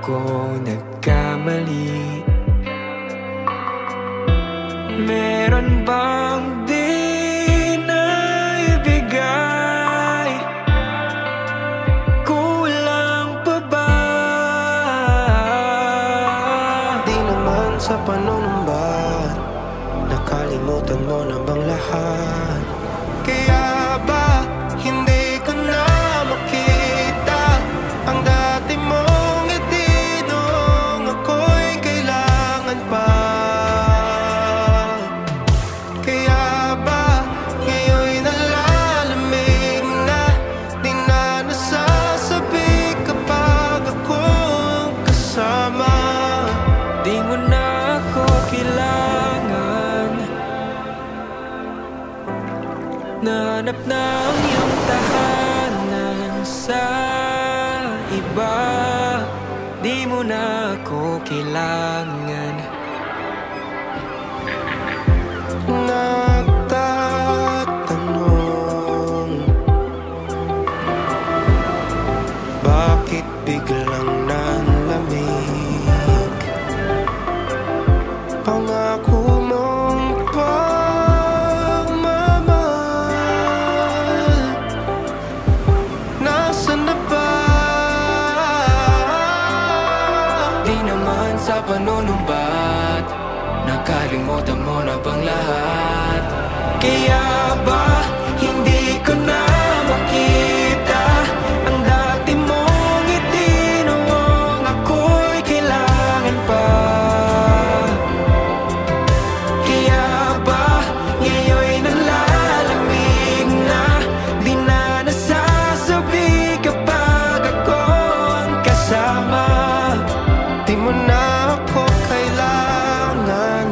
ako nagkamali? Meron bang di na ibigay? Kulang pa ba? Di naman sa panunumba, nakalimutan mo na bang lahat? Kaya ba hindi ko na makita ang dati mong ngiti noong ako'y kailangan pa? Kaya ba ngayon'y nalalamig na, di na nasasabi kapag akong kasama? Di mo na ako kailangan, nahanap na ang iyong tahanan sa iba. Di mo na ako kailangan. Nagtatanong, bakit biglang nanlamig? Pangako mong pagmamahal, nasaan na ba? Di naman sa panunumbat, nakalimutan mo na bang lahat? Kaya ba hindi ko na makita ang dati mong ngiti noong ako'y kailangan pa? Kaya ba ngayon'y nalalamig na, di na nasasabi kapag ako ang kasama? Di mo na ako kailangan,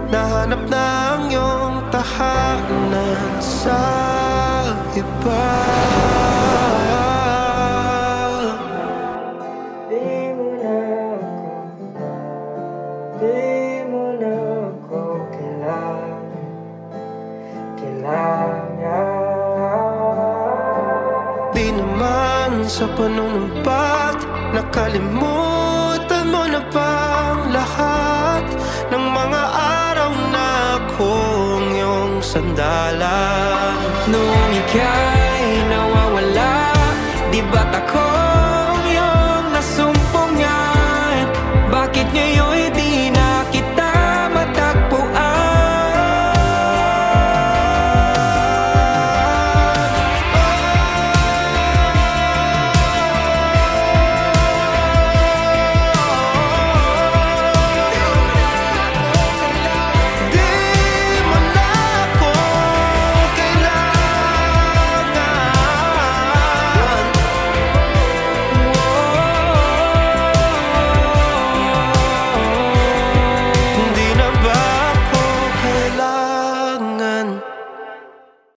nahanap na ang iyong tahanan sa iba. Di mo na ako kailangan. Di naman sa panunumbat, nakalimutan mo na bang lahat ng mga araw na akong iyong sandalan? Nung ikaw